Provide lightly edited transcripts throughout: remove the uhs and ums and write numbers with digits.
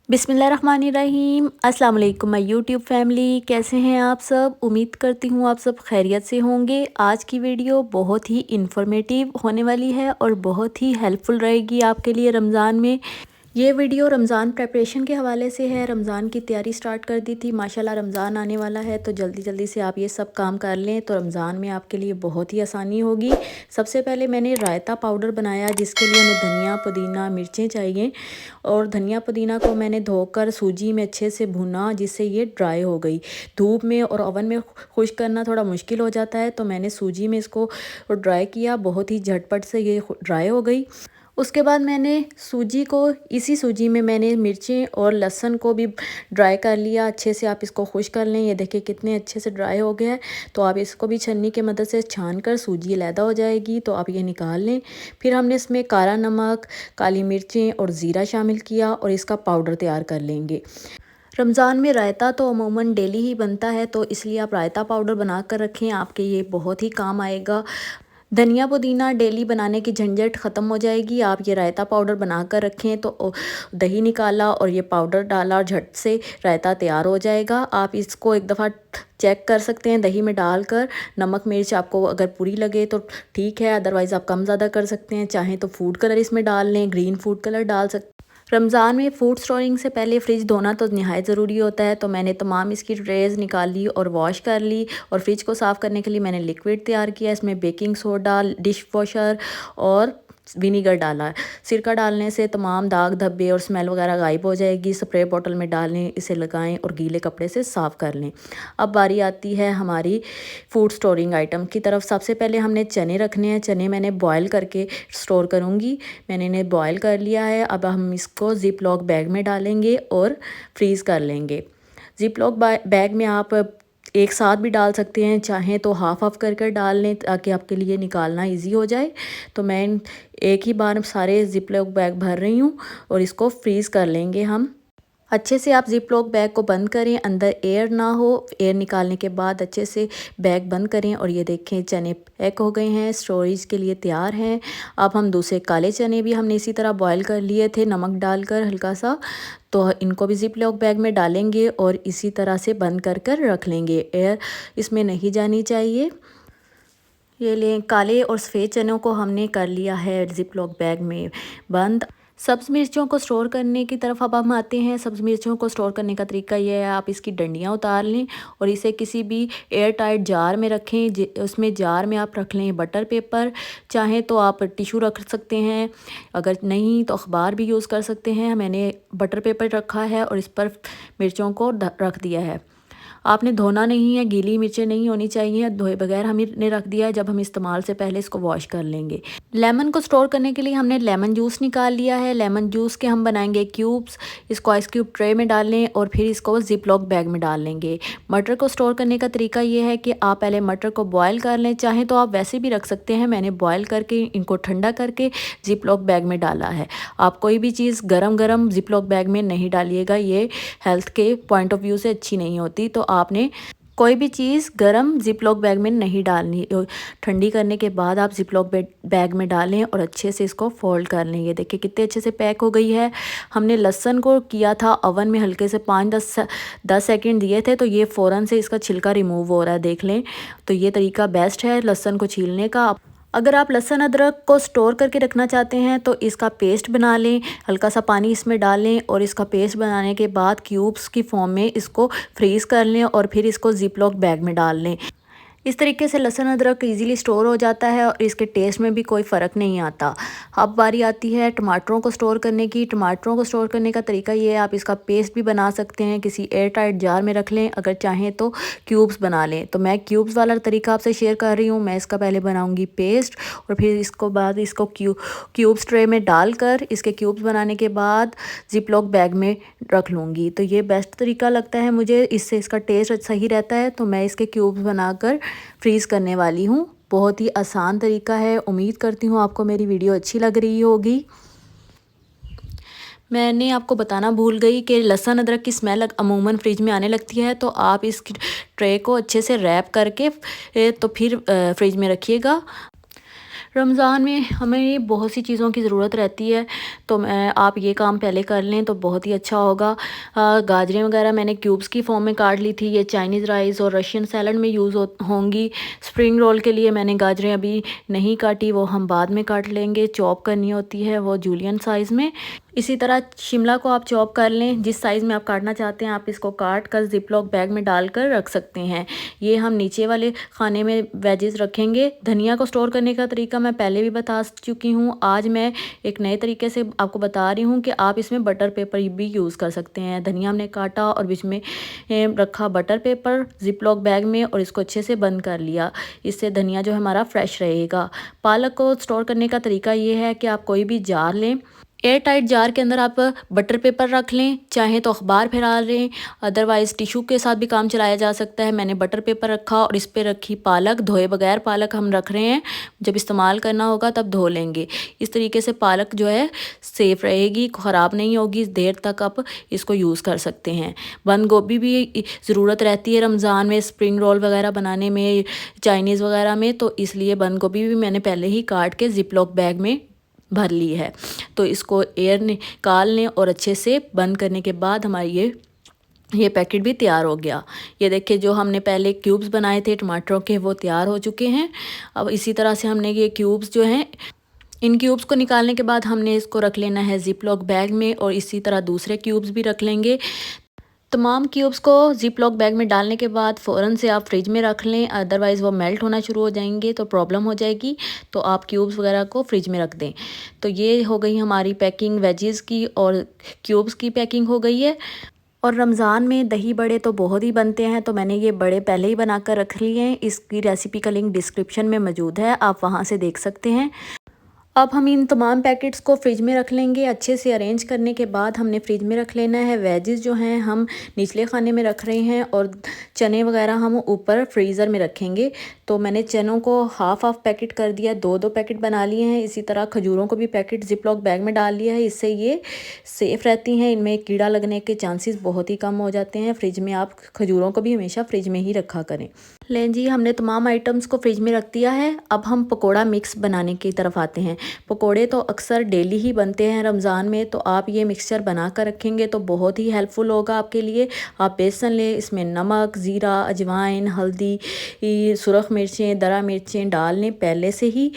बिस्मिल्लाहिर्रहमानिर्रहीम। अस्सलाम वालेकुम माय यूट्यूब फैमिली, कैसे हैं आप सब। उम्मीद करती हूँ आप सब खैरियत से होंगे। आज की वीडियो बहुत ही इंफॉर्मेटिव होने वाली है और बहुत ही हेल्पफुल रहेगी आपके लिए रमज़ान में। ये वीडियो रमज़ान प्रेपरेशन के हवाले से है। रमज़ान की तैयारी स्टार्ट कर दी थी, माशाल्लाह रमज़ान आने वाला है तो जल्दी जल्दी से आप ये सब काम कर लें तो रमज़ान में आपके लिए बहुत ही आसानी होगी। सबसे पहले मैंने रायता पाउडर बनाया, जिसके लिए हमें धनिया पुदीना मिर्चें चाहिए। और धनिया पुदीना को मैंने धोकर सूजी में अच्छे से भुना, जिससे ये ड्राई हो गई। धूप में और ओवन में खुश्क करना थोड़ा मुश्किल हो जाता है, तो मैंने सूजी में इसको ड्राई किया। बहुत ही झटपट से ये ड्राई हो गई। उसके बाद मैंने इसी सूजी में मैंने मिर्चें और लहसुन को भी ड्राई कर लिया। अच्छे से आप इसको खुश कर लें। ये देखिए कितने अच्छे से ड्राई हो गया है। तो आप इसको भी छन्नी की मदद से छान कर, सूजी अलहदा हो जाएगी तो आप ये निकाल लें। फिर हमने इसमें काला नमक, काली मिर्चें और ज़ीरा शामिल किया और इसका पाउडर तैयार कर लेंगे। रमज़ान में रायता तो अमूमन डेली ही बनता है, तो इसलिए आप रायता पाउडर बना कर रखें, आपके ये बहुत ही काम आएगा। धनिया पुदीना डेली बनाने की झंझट ख़त्म हो जाएगी। आप ये रायता पाउडर बना कर रखें तो दही निकाला और ये पाउडर डाला और झट से रायता तैयार हो जाएगा। आप इसको एक दफ़ा चेक कर सकते हैं दही में डालकर। नमक मिर्च आपको अगर पूरी लगे तो ठीक है, अदरवाइज़ आप कम ज़्यादा कर सकते हैं। चाहें तो फूड कलर इसमें डाल लें, ग्रीन फूड कलर डाल सकते। रमज़ान में फूड स्टोरिंग से पहले फ़्रिज धोना तो नहायत ज़रूरी होता है, तो मैंने तमाम इसकी ट्रेज़ निकाल ली और वॉश कर ली। और फ्रिज को साफ़ करने के लिए मैंने लिक्विड तैयार किया। इसमें बेकिंग सोडा, डिश वॉशर और विनीगर डाला। सिरका डालने से तमाम दाग धब्बे और स्मेल वगैरह गायब हो जाएगी। स्प्रे बोतल में डालें, इसे लगाएं और गीले कपड़े से साफ़ कर लें। अब बारी आती है हमारी फूड स्टोरिंग आइटम की तरफ। सबसे पहले हमने चने रखने हैं। चने मैंने बॉयल करके स्टोर करूँगी। मैंने इन्हें बॉयल कर लिया है। अब हम इसको ज़िप लॉक बैग में डालेंगे और फ्रीज़ कर लेंगे। ज़िप लॉक बैग में आप एक साथ भी डाल सकते हैं, चाहें तो हाफ़ हाफ़ कर कर डाल लें ताकि आपके लिए निकालना इजी हो जाए। तो मैं एक ही बार सारे ज़िप लॉक बैग भर रही हूँ और इसको फ्रीज़ कर लेंगे हम। अच्छे से आप ज़िप लॉक बैग को बंद करें, अंदर एयर ना हो। एयर निकालने के बाद अच्छे से बैग बंद करें और ये देखें चने पैक हो गए हैं, स्टोरेज के लिए तैयार हैं। अब हम दूसरे काले चने भी हमने इसी तरह बॉयल कर लिए थे नमक डालकर हल्का सा, तो इनको भी ज़िप लॉक बैग में डालेंगे और इसी तरह से बंद कर कर रख लेंगे। एयर इसमें नहीं जानी चाहिए। ये लें, काले और सफ़ेद चनों को हमने कर लिया है ज़िप लॉक बैग में बंद। सब्ज़ मिर्चों को स्टोर करने की तरफ अब हम आते हैं। सब्ज़ मिर्चों को स्टोर करने का तरीका ये है, आप इसकी डंडियाँ उतार लें और इसे किसी भी एयर टाइट जार में रखें। उसमें जार में आप रख लें बटर पेपर, चाहें तो आप टिशू रख सकते हैं, अगर नहीं तो अखबार भी यूज़ कर सकते हैं। मैंने बटर पेपर रखा है और इस पर मिर्चों को रख दिया है। आपने धोना नहीं है, गीली मिर्चें नहीं होनी चाहिए, धोए बगैर हमने रख दिया है। जब हम इस्तेमाल से पहले इसको वॉश कर लेंगे। लेमन को स्टोर करने के लिए हमने लेमन जूस निकाल लिया है। लेमन जूस के हम बनाएंगे क्यूब्स। इसको आइस क्यूब ट्रे में डाल लें और फिर इसको ज़िप लॉक बैग में डाल लेंगे। मटर को स्टोर करने का तरीका ये है कि आप पहले मटर को बॉयल कर लें, चाहें तो आप वैसे भी रख सकते हैं। मैंने बॉयल करके इनको ठंडा करके ज़िप लॉक बैग में डाला है। आप कोई भी चीज़ गरम गरम ज़िप लॉक बैग में नहीं डालिएगा, ये हेल्थ के पॉइंट ऑफ व्यू से अच्छी नहीं होती। तो आपने कोई भी चीज़ गरम ज़िप लॉक बैग में नहीं डालनी। ठंडी करने के बाद आप ज़िप लॉक बैग में डालें और अच्छे से इसको फोल्ड कर लें। ये देखिए कितने अच्छे से पैक हो गई है। हमने लहसुन को किया था ओवन में हल्के से 5-10 सेकंड दिए थे, तो ये फ़ौरन से इसका छिलका रिमूव हो रहा है, देख लें। तो ये तरीका बेस्ट है लहसुन को छीलने का। अगर आप लहसुन अदरक को स्टोर करके रखना चाहते हैं तो इसका पेस्ट बना लें, हल्का सा पानी इसमें डालें और इसका पेस्ट बनाने के बाद क्यूब्स की फॉर्म में इसको फ्रीज़ कर लें और फिर इसको ज़िप लॉक बैग में डाल लें। इस तरीके से लहसुन अदरक इजीली स्टोर हो जाता है और इसके टेस्ट में भी कोई फ़र्क नहीं आता। अब बारी आती है टमाटरों को स्टोर करने की। टमाटरों को स्टोर करने का तरीका ये है, आप इसका पेस्ट भी बना सकते हैं, किसी एयर टाइट जार में रख लें, अगर चाहें तो क्यूब्स बना लें। तो मैं क्यूब्स वाला तरीका आपसे शेयर कर रही हूँ। मैं इसका पहले बनाऊँगी पेस्ट और फिर इसको बाद इसको क्यूब्स ट्रे में डालकर इसके क्यूब्स बनाने के बाद ज़िप लॉक बैग में रख लूँगी। तो ये बेस्ट तरीका लगता है मुझे, इससे इसका टेस्ट सही रहता है। तो मैं इसके क्यूब्स बनाकर फ्रीज़ करने वाली हूँ। बहुत ही आसान तरीका है। उम्मीद करती हूँ आपको मेरी वीडियो अच्छी लग रही होगी। मैंने आपको बताना भूल गई कि लहसुन अदरक की स्मेल अमूमन फ्रिज में आने लगती है, तो आप इस ट्रे को अच्छे से रैप करके तो फिर फ्रिज में रखिएगा। रमज़ान में हमें बहुत सी चीज़ों की ज़रूरत रहती है, तो आप ये काम पहले कर लें तो बहुत ही अच्छा होगा। गाजरें वगैरह मैंने क्यूब्स की फॉर्म में काट ली थी, ये चाइनीज़ राइस और रशियन सैलड में यूज़ होंगी। स्प्रिंग रोल के लिए मैंने गाजरें अभी नहीं काटी, वो हम बाद में काट लेंगे, चॉप करनी होती है वो जूलियन साइज़ में। इसी तरह शिमला को आप चॉप कर लें, जिस साइज़ में आप काटना चाहते हैं आप इसको काट कर ज़िप लॉक बैग में डाल कर रख सकते हैं। ये हम नीचे वाले खाने में वेजेस रखेंगे। धनिया को स्टोर करने का तरीका मैं पहले भी बता चुकी हूँ, आज मैं एक नए तरीके से आपको बता रही हूँ कि आप इसमें बटर पेपर भी यूज़ कर सकते हैं। धनिया हमने काटा और बीच में रखा butter paper zip lock bag में और इसको अच्छे से बंद कर लिया। इससे धनिया जो है हमारा फ्रेश रहेगा। पालक को स्टोर करने का तरीका ये है कि आप कोई भी जार लें, एयर टाइट जार के अंदर आप बटर पेपर रख लें, चाहे तो अखबार फैला लें, अदरवाइज़ टिशू के साथ भी काम चलाया जा सकता है। मैंने बटर पेपर रखा और इस पे रखी पालक, धोए बगैर पालक हम रख रहे हैं, जब इस्तेमाल करना होगा तब धो लेंगे। इस तरीके से पालक जो है सेफ़ रहेगी, ख़राब नहीं होगी, देर तक आप इसको यूज़ कर सकते हैं। बंद गोभी भी ज़रूरत रहती है रमज़ान में स्प्रिंग रोल वगैरह बनाने में, चाइनीज़ वगैरह में, तो इसलिए बंद गोभी भी मैंने पहले ही काट के ज़िप लॉक बैग में भर ली है। तो इसको एयर निकाल लें और अच्छे से बंद करने के बाद हमारी ये पैकेट भी तैयार हो गया। ये देखिए जो हमने पहले क्यूब्स बनाए थे टमाटरों के वो तैयार हो चुके हैं। अब इसी तरह से हमने ये क्यूब्स जो हैं, इन क्यूब्स को निकालने के बाद हमने इसको रख लेना है ज़िप लॉक बैग में और इसी तरह दूसरे क्यूब्स भी रख लेंगे। तमाम क्यूब्स को ज़िप लॉक बैग में डालने के बाद फ़ौरन से आप फ्रिज में रख लें, अदरवाइज़ वो मेल्ट होना शुरू हो जाएंगे तो प्रॉब्लम हो जाएगी। तो आप क्यूब्स वगैरह को फ्रिज में रख दें। तो ये हो गई हमारी पैकिंग वेजीज़ की और क्यूब्स की पैकिंग हो गई है। और रमज़ान में दही बड़े तो बहुत ही बनते हैं, तो मैंने ये बड़े पहले ही बना कर रख लिए हैं। इसकी रेसिपी का लिंक डिस्क्रिप्शन में मौजूद है, आप वहाँ से देख सकते हैं। अब हम इन तमाम पैकेट्स को फ्रिज में रख लेंगे। अच्छे से अरेंज करने के बाद हमने फ्रिज में रख लेना है। वेजेस जो हैं हम निचले खाने में रख रहे हैं और चने वगैरह हम ऊपर फ्रीज़र में रखेंगे। तो मैंने चनों को हाफ़ पैकेट कर दिया, दो पैकेट बना लिए हैं। इसी तरह खजूरों को भी पैकेट ज़िप लॉक बैग में डाल लिया है, इससे ये सेफ़ रहती हैं, इनमें कीड़ा लगने के चांसेस बहुत ही कम हो जाते हैं। फ्रिज में आप खजूरों को भी हमेशा फ्रिज में ही रखा करें। लें जी, हमने तमाम आइटम्स को फ्रिज में रख दिया है। अब हम पकोड़ा मिक्स बनाने की तरफ आते हैं। पकोड़े तो अक्सर डेली ही बनते हैं रमज़ान में, तो आप ये मिक्सचर बना कर रखेंगे तो बहुत ही हेल्पफुल होगा आपके लिए। आप बेसन लें, इसमें नमक, ज़ीरा, अजवाइन, हल्दी, सुरख मिर्चें, दरा मिर्चें डाल लें पहले से ही।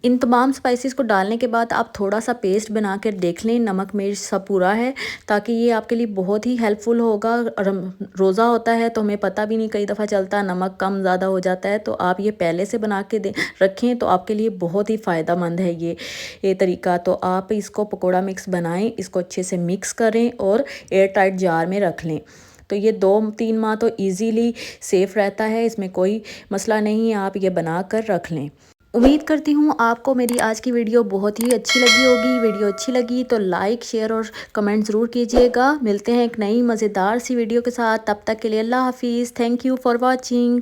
इन तमाम स्पाइसेस को डालने के बाद आप थोड़ा सा पेस्ट बना कर देख लें नमक मिर्च सब पूरा है, ताकि ये आपके लिए बहुत ही हेल्पफुल होगा। रोज़ा होता है तो हमें पता भी नहीं कई दफ़ा चलता, नमक कम ज़्यादा हो जाता है। तो आप ये पहले से बना के रखें तो आपके लिए बहुत ही फ़ायदेमंद है ये तरीका। तो आप इसको पकोड़ा मिक्स बनाएं, इसको अच्छे से मिक्स करें और एयर टाइट जार में रख लें। तो ये 2-3 माह तो इजीली सेफ़ रहता है, इसमें कोई मसला नहीं है। आप ये बना कर रख लें। उम्मीद करती हूँ आपको मेरी आज की वीडियो बहुत ही अच्छी लगी होगी। वीडियो अच्छी लगी तो लाइक, शेयर और कमेंट ज़रूर कीजिएगा। मिलते हैं एक नई मज़ेदार सी वीडियो के साथ, तब तक के लिए अल्लाह हाफिज़। Thank you for watching.